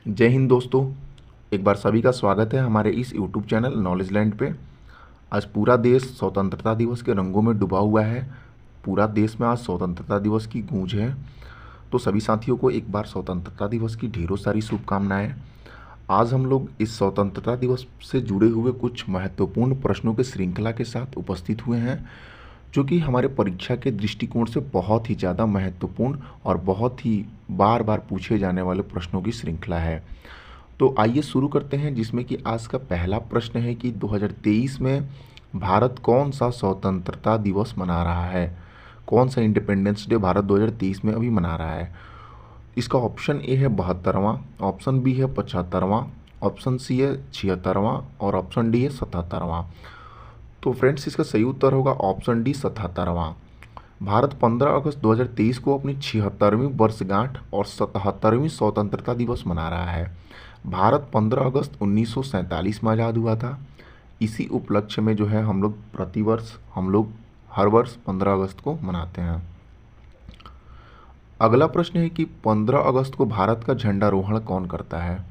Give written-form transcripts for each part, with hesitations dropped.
जय हिंद दोस्तों। एक बार सभी का स्वागत है हमारे इस यूट्यूब चैनल नॉलेज लैंड पे। आज पूरा देश स्वतंत्रता दिवस के रंगों में डूबा हुआ है। पूरा देश में आज स्वतंत्रता दिवस की गूंज है। तो सभी साथियों को एक बार स्वतंत्रता दिवस की ढेरों सारी शुभकामनाएं। आज हम लोग इस स्वतंत्रता दिवस से जुड़े हुए कुछ महत्वपूर्ण प्रश्नों के श्रृंखला के साथ उपस्थित हुए हैं, जो कि हमारे परीक्षा के दृष्टिकोण से बहुत ही ज़्यादा महत्वपूर्ण और बहुत ही बार बार पूछे जाने वाले प्रश्नों की श्रृंखला है। तो आइए शुरू करते हैं, जिसमें कि आज का पहला प्रश्न है कि 2023 में भारत कौन सा स्वतंत्रता दिवस मना रहा है। कौन सा इंडिपेंडेंस डे भारत 2023 में अभी मना रहा है। इसका ऑप्शन ए है 72वां, ऑप्शन बी है 75वां, ऑप्शन सी है 76वां और ऑप्शन डी है 77वां। तो फ्रेंड्स, इसका सही उत्तर होगा ऑप्शन डी 77वां। भारत 15 अगस्त 2023 को अपनी 76वीं वर्षगांठ और 77वीं स्वतंत्रता दिवस मना रहा है। भारत 15 अगस्त 1947 में आज़ाद हुआ था। इसी उपलक्ष्य में जो है हम लोग हर वर्ष 15 अगस्त को मनाते हैं। अगला प्रश्न है कि 15 अगस्त को भारत का झंडारोहण कौन करता है।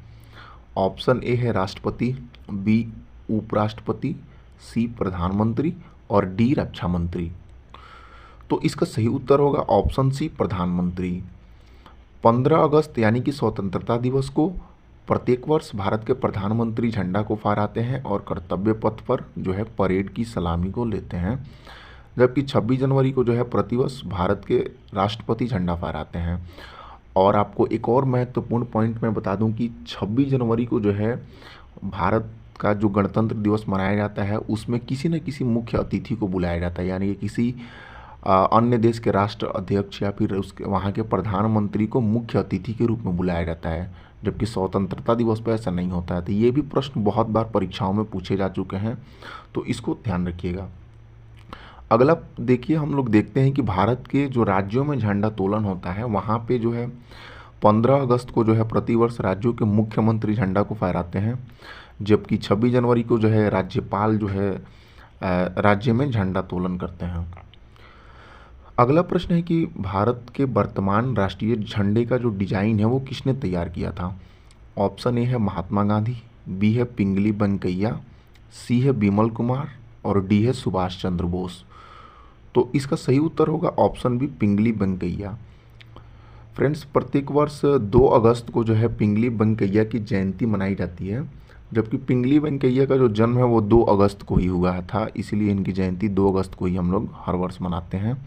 ऑप्शन ए है राष्ट्रपति, बी उपराष्ट्रपति, सी प्रधानमंत्री और डी रक्षा मंत्री। तो इसका सही उत्तर होगा ऑप्शन सी प्रधानमंत्री। 15 अगस्त यानी कि स्वतंत्रता दिवस को प्रत्येक वर्ष भारत के प्रधानमंत्री झंडा को फहराते हैं और कर्तव्य पथ पर जो है परेड की सलामी को लेते हैं, जबकि 26 जनवरी को जो है प्रतिवर्ष भारत के राष्ट्रपति झंडा फहराते हैं। और आपको एक और महत्वपूर्ण पॉइंट मैं बता दूं कि 26 जनवरी को जो है भारत का जो गणतंत्र दिवस मनाया जाता है, उसमें किसी न किसी मुख्य अतिथि को बुलाया जाता है, यानी कि किसी अन्य देश के राष्ट्र अध्यक्ष या फिर उसके वहाँ के प्रधानमंत्री को मुख्य अतिथि के रूप में बुलाया जाता है, जबकि स्वतंत्रता दिवस पर ऐसा नहीं होता है। तो ये भी प्रश्न बहुत बार परीक्षाओं में पूछे जा चुके हैं, तो इसको ध्यान रखिएगा। अगला देखिए, हम लोग देखते हैं कि भारत के जो राज्यों में झंडा तोलन होता है, वहाँ पे जो है 15 अगस्त को जो है प्रतिवर्ष राज्यों के मुख्यमंत्री झंडा को फहराते हैं, जबकि 26 जनवरी को जो है राज्यपाल जो है राज्य में झंडा तोलन करते हैं। अगला प्रश्न है कि भारत के वर्तमान राष्ट्रीय झंडे का जो डिजाइन है वो किसने तैयार किया था। ऑप्शन ए है महात्मा गांधी, बी है पिंगली वेंकैया, सी है बिमल कुमार और डी है सुभाष चंद्र बोस। तो इसका सही उत्तर होगा ऑप्शन बी पिंगली वेंकैया। फ्रेंड्स, प्रत्येक वर्ष 2 अगस्त को जो है पिंगली वेंकैया की जयंती मनाई जाती है, जबकि पिंगली वेंकैया का जो जन्म है वो 2 अगस्त को ही हुआ था, इसीलिए इनकी जयंती 2 अगस्त को ही हम लोग हर वर्ष मनाते हैं।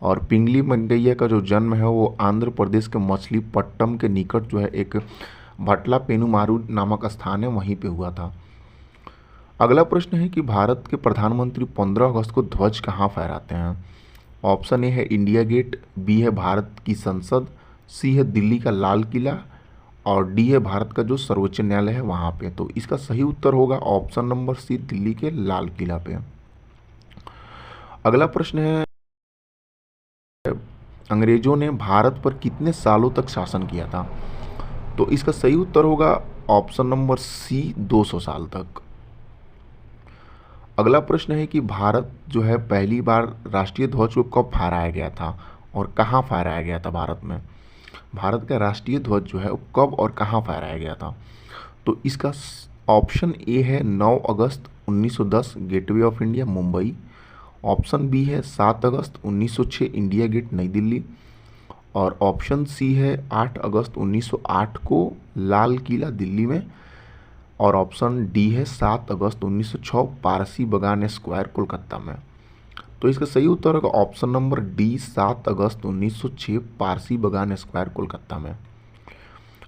और पिंगली वेंकैया का जो जन्म है वो आंध्र प्रदेश के मछलीपट्टनम के निकट जो है एक भटला पेनुमारू नामक स्थान है, वहीं पे हुआ था। अगला प्रश्न है कि भारत के प्रधानमंत्री 15 अगस्त को ध्वज कहाँ फहराते हैं। ऑप्शन ए है इंडिया गेट, बी है भारत की संसद, सी है दिल्ली का लाल किला और डी है भारत का जो सर्वोच्च न्यायालय है वहाँ पे। तो इसका सही उत्तर होगा ऑप्शन नंबर सी, दिल्ली के लाल किला पे। अगला प्रश्न है, अंग्रेजों ने भारत पर कितने सालों तक शासन किया था। तो इसका सही उत्तर होगा ऑप्शन नंबर सी, 200 साल तक। अगला प्रश्न है कि भारत जो है पहली बार राष्ट्रीय ध्वज को कब फहराया गया था और कहाँ फहराया गया था। भारत में भारत का राष्ट्रीय ध्वज जो है वो कब और कहाँ फहराया गया था। तो इसका ऑप्शन ए है 9 अगस्त 1910 gateway of India Mumbai, option B है 7 अगस्त 1906 इंडिया गेट नई दिल्ली और ऑप्शन सी है 8 अगस्त 1908 को लाल किला दिल्ली में और ऑप्शन डी है 7 अगस्त 1906 पारसी बगान स्क्वायर कोलकाता में। तो इसका सही उत्तर होगा ऑप्शन नंबर डी, 7 अगस्त 1906 पारसी बगान स्क्वायर कोलकाता में।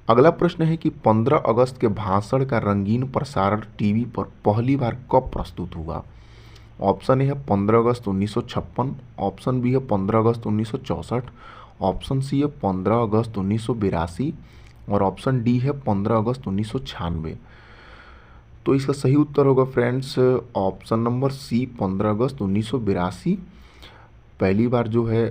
अगला प्रश्न है कि 15 अगस्त के भाषण का रंगीन प्रसारण टीवी पर पहली बार कब प्रस्तुत हुआ। ऑप्शन ए है 15 अगस्त 1956, ऑप्शन बी है 15 अगस्त 1964, ऑप्शन सी है 15 अगस्त 1982 और ऑप्शन डी है 15 अगस्त 1996। तो इसका सही उत्तर होगा फ्रेंड्स ऑप्शन नंबर सी, 15 अगस्त 1982। पहली बार जो है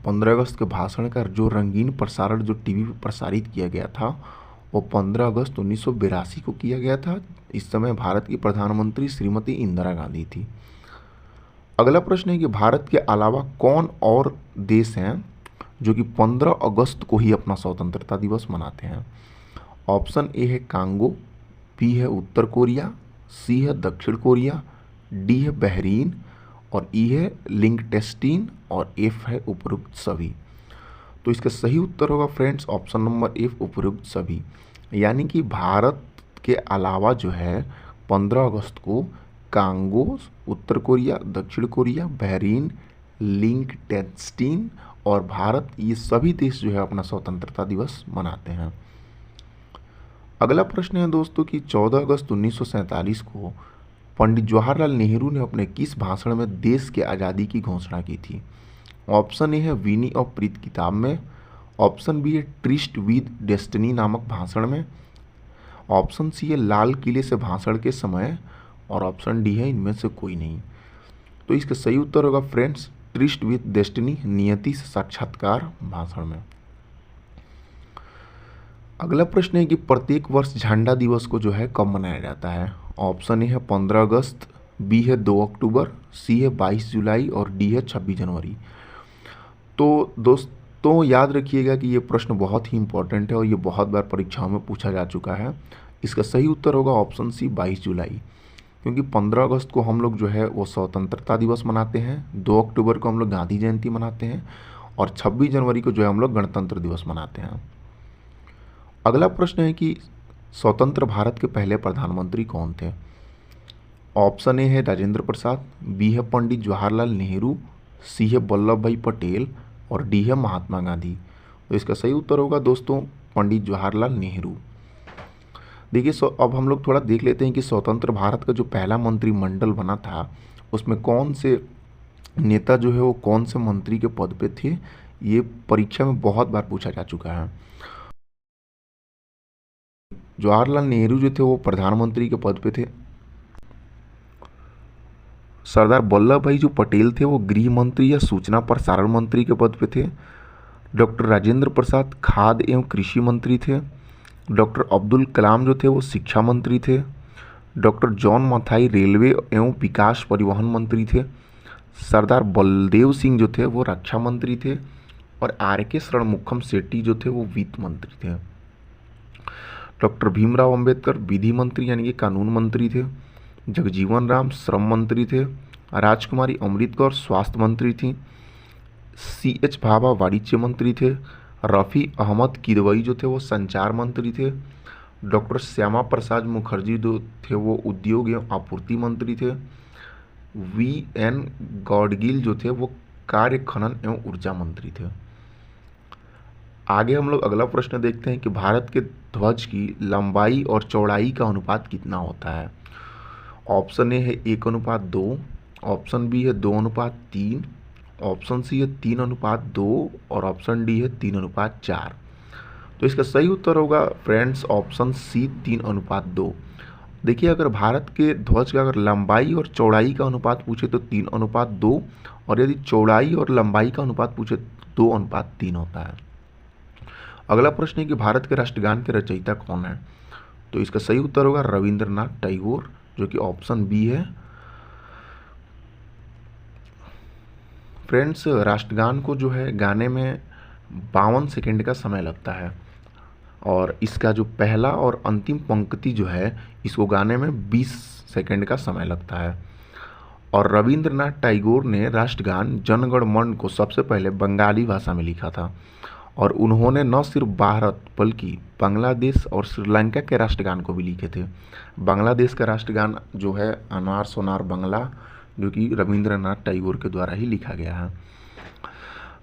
15 अगस्त के भाषण का जो रंगीन प्रसारण जो टीवी पर प्रसारित किया गया था वो 15 अगस्त 1982 को किया गया था। इस समय भारत की प्रधानमंत्री श्रीमती इंदिरा गांधी थी। अगला प्रश्न है कि भारत के अलावा कौन और देश हैं जो कि 15 अगस्त को ही अपना स्वतंत्रता दिवस मनाते हैं। ऑप्शन ए है कांगो, बी है उत्तर कोरिया, सी है दक्षिण कोरिया, डी है बहरीन और ई है लिंकटेस्टीन और एफ है उपरोक्त सभी। तो इसका सही उत्तर होगा फ्रेंड्स ऑप्शन नंबर एफ उपरोक्त सभी। यानी कि भारत के अलावा जो है 15 अगस्त को कांगो, उत्तर कोरिया, दक्षिण कोरिया, बहरीन, लिंकटेस्टीन और भारत, ये सभी देश जो है अपना स्वतंत्रता दिवस मनाते हैं। अगला प्रश्न है दोस्तों कि 14 अगस्त 1947 को पंडित जवाहरलाल नेहरू ने अपने किस भाषण में देश के आज़ादी की घोषणा की थी? ऑप्शन ए है वीनी ऑफ प्रीत किताब में, ऑप्शन बी है ट्रिस्ट विद डेस्टिनी नामक भाषण में, ऑप्शन सी है लाल किले से भाषण के समय और ऑप्शन डी है इनमें से कोई नहीं। तो इसका सही उत्तर होगा फ्रेंड्स ट्रिस्ट विद डेस्टिनी, नियति से साक्षात्कार भाषण में। अगला प्रश्न है कि प्रत्येक वर्ष झंडा दिवस को जो है कब मनाया जाता है? ऑप्शन ए है 15 अगस्त, बी है 2 अक्टूबर, सी है 22 जुलाई और डी है 26 जनवरी। तो दोस्तों याद रखिएगा कि ये प्रश्न बहुत ही इंपॉर्टेंट है और ये बहुत बार परीक्षाओं में पूछा जा चुका है। इसका सही उत्तर होगा ऑप्शन सी 22 जुलाई, क्योंकि 15 अगस्त को हम लोग जो है वो स्वतंत्रता दिवस मनाते हैं, 2 अक्टूबर को हम लोग गांधी जयंती मनाते हैं और 26 जनवरी को जो है हम लोग गणतंत्र दिवस मनाते हैं। अगला प्रश्न है कि स्वतंत्र भारत के पहले प्रधानमंत्री कौन थे? ऑप्शन ए है राजेंद्र प्रसाद, बी है पंडित जवाहरलाल नेहरू, सी है वल्लभ भाई पटेल और डी है महात्मा गांधी। तो इसका सही उत्तर होगा दोस्तों पंडित जवाहरलाल नेहरू। देखिए अब हम लोग थोड़ा देख लेते हैं कि स्वतंत्र भारत का जो पहला मंत्रिमंडल बना था उसमें कौन से नेता जो है वो कौन से मंत्री के पद पे थे। ये परीक्षा में बहुत बार पूछा जा चुका है। जवाहरलाल नेहरू जो थे वो प्रधानमंत्री के पद पे थे। सरदार वल्लभ भाई जो पटेल थे वो गृह मंत्री या सूचना प्रसारण मंत्री के पद पे थे। डॉक्टर राजेंद्र प्रसाद खाद्य एवं कृषि मंत्री थे। डॉक्टर अब्दुल कलाम जो थे वो शिक्षा मंत्री थे। डॉक्टर जॉन मथाई रेलवे एवं विकास परिवहन मंत्री थे। सरदार बलदेव सिंह जो थे वो रक्षा मंत्री थे और आर के षणमुखम शेट्टी जो थे वो वित्त मंत्री थे। डॉक्टर भीमराव अंबेडकर विधि मंत्री यानी कि कानून मंत्री थे। जगजीवन राम श्रम मंत्री थे। राजकुमारी अमृत कौर स्वास्थ्य मंत्री थी। CH भाभा वाणिज्य मंत्री थे। रफ़ी अहमद किदवई जो थे वो संचार मंत्री थे। डॉक्टर श्यामा प्रसाद मुखर्जी जो थे वो उद्योग एवं आपूर्ति मंत्री थे। VN गॉडगिल जो थे वो कार्य खनन एवं ऊर्जा मंत्री थे। आगे हम लोग अगला प्रश्न देखते हैं कि भारत के ध्वज की लंबाई और चौड़ाई का अनुपात कितना होता है? ऑप्शन ए है 1:2, ऑप्शन बी है 2:3, ऑप्शन सी है 3:2 और ऑप्शन डी है 3:4। तो इसका सही उत्तर होगा फ्रेंड्स ऑप्शन सी 3:2। देखिए अगर भारत के ध्वज का अगर लंबाई और चौड़ाई का अनुपात पूछे तो 3:2 और यदि चौड़ाई और लंबाई का अनुपात पूछे तो 2:3 होता है। अगला प्रश्न है कि भारत के राष्ट्रगान के रचयिता कौन है? तो इसका सही उत्तर होगा रविंद्रनाथ टैगोर, जो कि ऑप्शन बी है। फ्रेंड्स राष्ट्रगान को जो है गाने में 52 सेकेंड का समय लगता है और इसका जो पहला और अंतिम पंक्ति जो है इसको गाने में 20 सेकेंड का समय लगता है। और रविंद्रनाथ टैगोर ने राष्ट्रगान जन गण मन को सबसे पहले बंगाली भाषा में लिखा था और उन्होंने न सिर्फ भारत बल्कि बांग्लादेश और श्रीलंका के राष्ट्रगान को भी लिखे थे। बांग्लादेश का राष्ट्रगान जो है अनार सोनार बंगला, जो कि रविंद्रनाथ टैगोर के द्वारा ही लिखा गया है।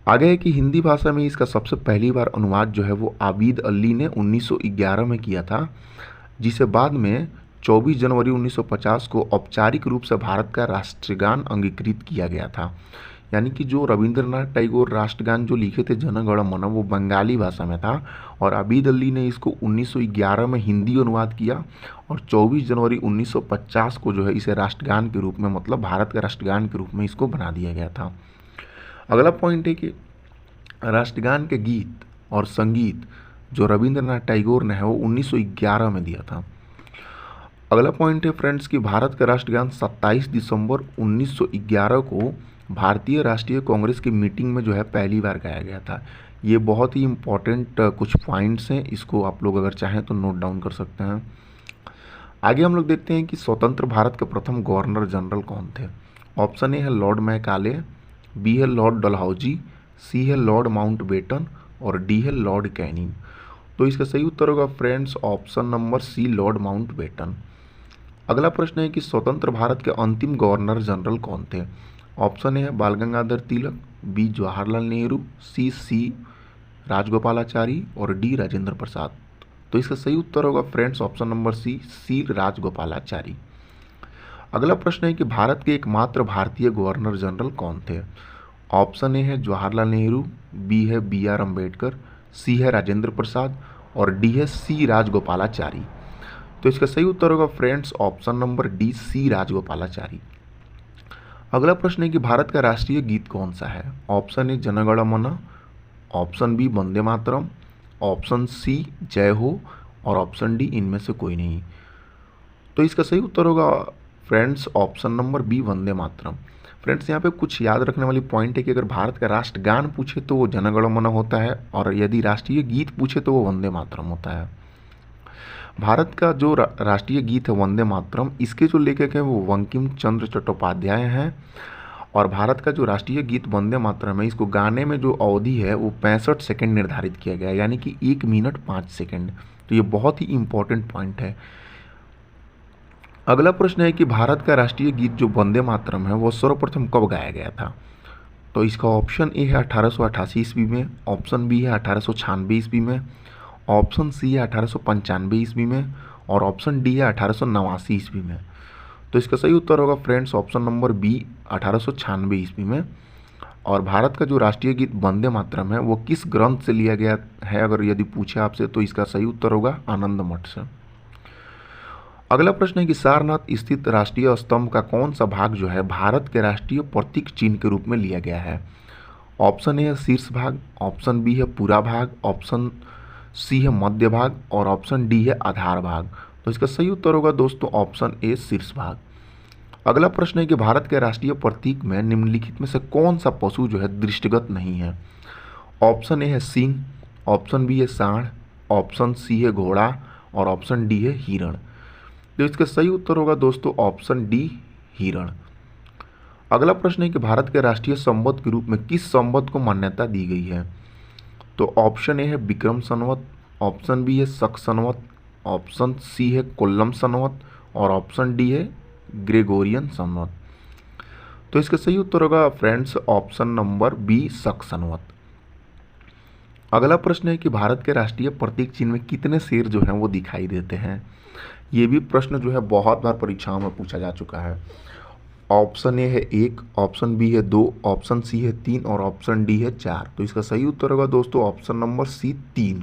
आगे है कि हिंदी भाषा में इसका सबसे पहली बार अनुवाद जो है वो आबिद अली ने 1911 में किया था, जिसे बाद में 24 जनवरी 1950 को औपचारिक रूप से भारत का राष्ट्रगान अंगीकृत किया गया था। यानी कि जो रविंद्रनाथ टैगोर राष्ट्रगान जो लिखे थे जन गण मन वो बंगाली भाषा में था और आबिद अली ने इसको 1911 में हिंदी अनुवाद किया और 24 जनवरी 1950 को जो है इसे राष्ट्रगान के रूप में मतलब भारत के राष्ट्रगान के रूप में इसको बना दिया गया था। अगला पॉइंट है कि राष्ट्रगान के गीत और संगीत जो रविंद्रनाथ टैगोर ने है वो 1911 में दिया था। अगला पॉइंट है फ्रेंड्स कि भारत का राष्ट्रगान 27 दिसंबर 1911 को भारतीय राष्ट्रीय कांग्रेस की मीटिंग में जो है पहली बार गाया गया था। ये बहुत ही इम्पोर्टेंट कुछ पॉइंट्स हैं, इसको आप लोग अगर चाहें तो नोट डाउन कर सकते हैं। आगे हम लोग देखते हैं कि स्वतंत्र भारत के प्रथम गवर्नर जनरल कौन थे। ऑप्शन ए है लॉर्ड मैकाले, बी है लॉर्ड डलहौजी, सी है लॉर्ड माउंटबेटन और डी है लॉर्ड कैनिंग। तो इसका सही उत्तर होगा friends option number C, lord Mountbatten. अगला प्रश्न है कि स्वतंत्र भारत के अंतिम गवर्नर जनरल कौन थे। ऑप्शन ए है बाल गंगाधर तिलक, बी जवाहरलाल नेहरू, सी राजगोपालाचारी और डी राजेंद्र प्रसाद। तो इसका सही उत्तर होगा friends option number C Rajagopalachari. अगला प्रश्न है कि भारत के एकमात्र भारतीय गवर्नर जनरल कौन थे। ऑप्शन ए है जवाहरलाल नेहरू, बी है BR अम्बेडकर, सी है राजेंद्र प्रसाद और डी है सी राजगोपालाचारी। तो इसका सही उत्तर होगा फ्रेंड्स ऑप्शन नंबर डी, सी राजगोपालाचारी। अगला प्रश्न है कि भारत का राष्ट्रीय गीत कौन सा है। ऑप्शन ए जनगण मन, option B Vande Mataram, option C जय हो और ऑप्शन डी इनमें से कोई नहीं। तो इसका सही उत्तर होगा friends option number B, Vande Mataram. Friends यहाँ पे कुछ याद रखने वाली पॉइंट है कि अगर भारत का राष्ट्रगान पूछे तो वो जनगण मन होता है और यदि राष्ट्रीय गीत पूछे तो वो वंदे मातरम होता है। भारत का जो राष्ट्रीय गीत है वंदे मातरम, इसके जो लेखक हैं वो बंकिम चंद्र चट्टोपाध्याय हैं और भारत का जो राष्ट्रीय गीत वंदे मातरम है, इसको गाने में जो अवधि है वो 65 सेकंड निर्धारित किया गया है, यानी कि 1 मिनट 5 सेकंड। तो ये बहुत ही इंपॉर्टेंट पॉइंट है। अगला प्रश्न है कि भारत का राष्ट्रीय गीत जो वंदे मातरम है वो सर्वप्रथम कब गाया गया था। तो इसका ऑप्शन ए है 1888 ईस्वी में, ऑप्शन बी है 1896 ईस्वी में, ऑप्शन सी है 1895 ईस्वी में और ऑप्शन डी है 1889 ईस्वी में। तो इसका सही उत्तर होगा फ्रेंड्स ऑप्शन नंबर बी, 1896 ईस्वी में। और भारत का जो राष्ट्रीय गीत वंदे मातरम है वो किस ग्रंथ से लिया गया है, अगर यदि पूछे आपसे, तो इसका सही उत्तर होगा आनंद मठ से। अगला प्रश्न है कि सारनाथ स्थित राष्ट्रीय स्तंभ का कौन सा भाग जो है भारत के राष्ट्रीय प्रतीक चिन्ह के रूप में लिया गया है। ऑप्शन ए है शीर्ष भाग, ऑप्शन बी है पूरा भाग, ऑप्शन सी है मध्य भाग और ऑप्शन डी है आधार भाग। तो इसका सही उत्तर होगा दोस्तों ऑप्शन ए, शीर्ष भाग। अगला प्रश्न है कि भारत के राष्ट्रीय प्रतीक में निम्नलिखित में से कौन सा पशु जो है दृष्टिगत नहीं है। ऑप्शन ए है सिंह, ऑप्शन बी है सांड, ऑप्शन सी है घोड़ा और ऑप्शन डी है हिरण। तो इसका सही उत्तर होगा दोस्तों ऑप्शन डी, हिरण। अगला प्रश्न है कि भारत के राष्ट्रीय संवत के रूप में किस संवत को मान्यता दी गई है। तो ऑप्शन ए है विक्रम संवत, ऑप्शन बी है शक संवत, ऑप्शन सी है कोल्लम संवत और ऑप्शन डी है ग्रेगोरियन संवत। तो इसका सही उत्तर होगा फ्रेंड्स ऑप्शन नंबर बी, शक संवत। अगला प्रश्न है कि भारत के राष्ट्रीय प्रतीक चिन्ह में कितने शेर जो हैं वो दिखाई देते हैं। ये भी प्रश्न जो है बहुत बार परीक्षाओं में पूछा जा चुका है। ऑप्शन ए है 1, ऑप्शन बी है 2, ऑप्शन सी है 3 और ऑप्शन डी है 4। तो इसका सही उत्तर होगा दोस्तों ऑप्शन नंबर सी, 3।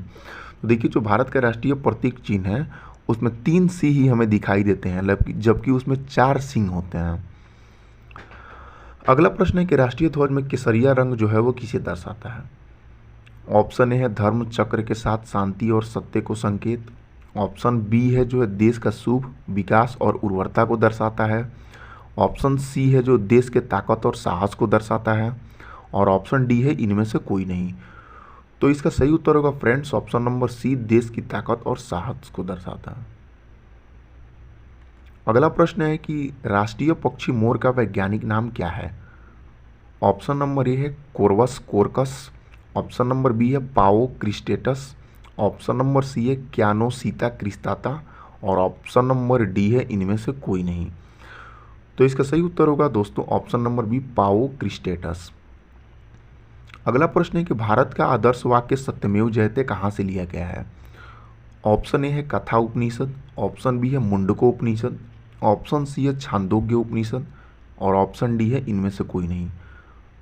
तो देखिए जो भारत का राष्ट्रीय प्रतीक चिन्ह है उसमें 3 सी ही हमें दिखाई देते हैं, जबकि उसमें 4 सिंह होते हैं। अगला प्रश्न है कि राष्ट्रीय ध्वज में केसरिया रंग जो है वो किसे दर्शाता है। ऑप्शन ए है धर्म चक्र के साथ शांति और सत्य को संकेत, ऑप्शन बी है जो है देश का शुभ विकास और उर्वरता को दर्शाता है, ऑप्शन सी है जो देश के ताकत और साहस को दर्शाता है और ऑप्शन डी है इनमें से कोई नहीं। तो इसका सही उत्तर होगा फ्रेंड्स ऑप्शन नंबर सी, देश की ताकत और साहस को दर्शाता है। अगला प्रश्न है कि राष्ट्रीय पक्षी मोर का वैज्ञानिक नाम क्या है। ऑप्शन नंबर ए है कोरवस कोरकस, ऑप्शन नंबर बी है पाओ क्रिस्टेटस, ऑप्शन नंबर सी है क्यानोसीता क्रिस्टाता और ऑप्शन नंबर डी है इनमें से कोई नहीं। तो इसका सही उत्तर होगा दोस्तों ऑप्शन नंबर बी, पाओ क्रिस्टेटस। अगला प्रश्न है कि भारत का आदर्श वाक्य सत्यमेव जयते कहाँ से लिया गया है। ऑप्शन ए है कथा उपनिषद, ऑप्शन बी है मुंडको उपनिषद, ऑप्शन सी है छांदोग्य उपनिषद और ऑप्शन डी है इनमें से कोई नहीं।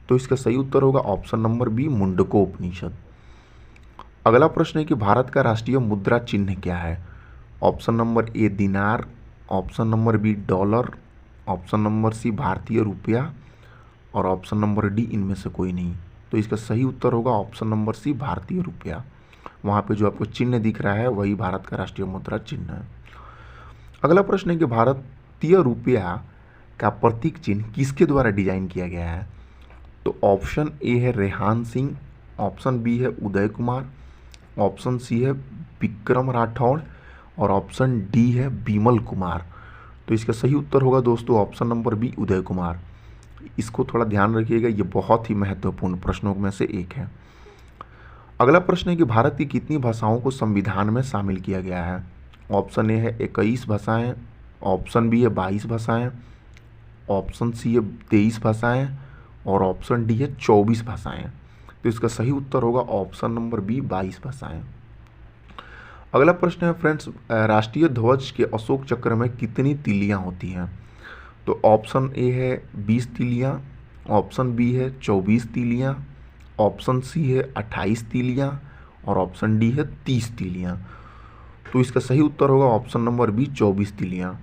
तो इसका सही उत्तर होगा ऑप्शन नंबर बी, मुंडको उपनिषद। अगला प्रश्न है कि भारत का राष्ट्रीय मुद्रा चिन्ह क्या है। Option number A dinar, option number B dollar, option number C भारतीय रुपया और ऑप्शन नंबर डी इनमें से कोई नहीं। तो इसका सही उत्तर होगा ऑप्शन नंबर सी, भारतीय रुपया। वहाँ पे जो आपको चिन्ह दिख रहा है वही भारत का राष्ट्रीय मुद्रा चिन्ह है। अगला प्रश्न है कि भारतीय रुपया का प्रतीक चिन्ह किसके द्वारा डिजाइन किया गया है। तो ऑप्शन ए है रेहान सिंह, ऑप्शन बी है उदय कुमार, ऑप्शन सी है विक्रम राठौड़ और ऑप्शन डी है बिमल कुमार। तो इसका सही उत्तर होगा दोस्तों option number B Uday Kumar. इसको थोड़ा ध्यान रखिएगा, ये बहुत ही महत्वपूर्ण प्रश्नों में से एक है। अगला प्रश्न है कि भारत की कितनी भाषाओं को संविधान में शामिल किया गया है। ऑप्शन ए है 21 भाषाएं, ऑप्शन बी है 22 भाषाएं, ऑप्शन सी है 23 भाषाएं और ऑप्शन डी है 24 भाषाएं। तो इसका सही उत्तर होगा ऑप्शन नंबर बी 22 भाषाएं। अगला प्रश्न है फ्रेंड्स, राष्ट्रीय ध्वज के अशोक चक्र में कितनी तीलियां होती हैं। तो ऑप्शन ए है 20 तीलियां, ऑप्शन बी है 24 तीलियां, ऑप्शन सी है 28 तीलियां और ऑप्शन डी है 30 तीलियां। तो इसका सही उत्तर होगा ऑप्शन नंबर बी 24 तीलियां।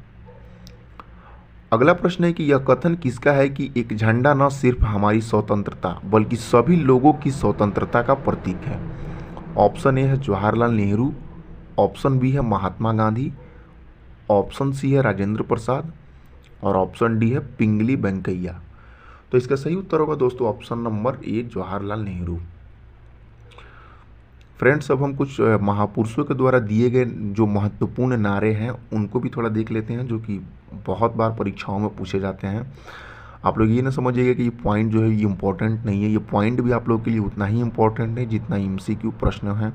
अगला प्रश्न है कि यह कथन किसका है कि एक झंडा न सिर्फ हमारी स्वतंत्रता बल्कि सभी लोगों की स्वतंत्रता का प्रतीक है। ऑप्शन ए है जवाहरलाल नेहरू, ऑप्शन बी है महात्मा गांधी, ऑप्शन सी है राजेंद्र प्रसाद और ऑप्शन डी है पिंगली वेंकैया। तो इसका सही उत्तर होगा दोस्तों ऑप्शन नंबर ए जवाहरलाल नेहरू। फ्रेंड्स, अब हम कुछ महापुरुषों के द्वारा दिए गए जो महत्वपूर्ण नारे हैं उनको भी थोड़ा देख लेते हैं, जो कि बहुत बार परीक्षाओं में पूछे जाते हैं। आप लोग ये ना समझिएगा कि ये पॉइंट जो है ये इम्पोर्टेंट नहीं है, ये पॉइंट भी आप लोग के लिए उतना ही इम्पोर्टेंट है जितना MCQ प्रश्न है।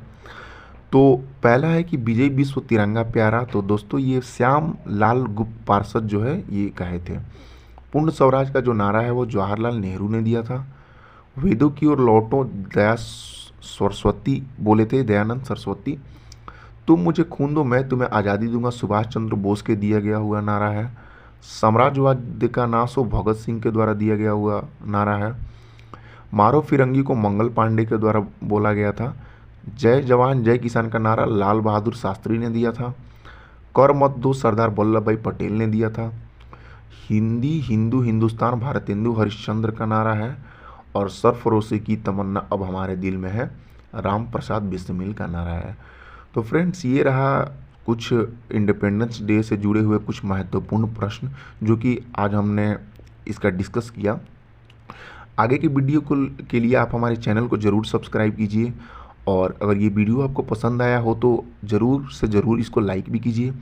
तो पहला है कि विजय विश्व तिरंगा प्यारा। तो दोस्तों ये श्याम लाल गुप्त पार्षद जो है ये कहे थे। पूर्ण स्वराज का जो नारा है वो जवाहरलाल नेहरू ने दिया था। वेदों की ओर लौटो दया सरस्वती बोले थे दयानंद सरस्वती। तुम मुझे खून दो मैं तुम्हें आज़ादी दूंगा सुभाष चंद्र बोस के दिया गया हुआ नारा है। साम्राज्यवाद का नाश हो भगत सिंह के द्वारा दिया गया हुआ नारा है। मारो फिरंगी को मंगल पांडे के द्वारा बोला गया था। जय जवान जय किसान का नारा लाल बहादुर शास्त्री ने दिया था। कर मत दो सरदार वल्लभ भाई पटेल ने दिया था। हिंदी हिंदू हिंदुस्तान भारतेंदु हरिश्चंद्र का नारा है। और सरफरोशी की तमन्ना अब हमारे दिल में है राम प्रसाद बिस्मिल का नारा है। तो फ्रेंड्स ये रहा कुछ इंडिपेंडेंस डे से जुड़े हुए कुछ महत्वपूर्ण प्रश्न जो कि आज हमने इसका डिस्कस किया। आगे की वीडियो के लिए आप हमारे चैनल को ज़रूर सब्सक्राइब कीजिए और अगर ये वीडियो आपको पसंद आया हो तो ज़रूर से ज़रूर इसको लाइक भी कीजिए।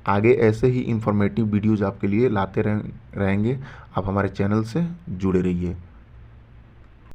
आगे ऐसे ही इंफॉर्मेटिव वीडियोज़ आपके लिए लाते रहेंगे। आप हमारे चैनल से जुड़े रहिए।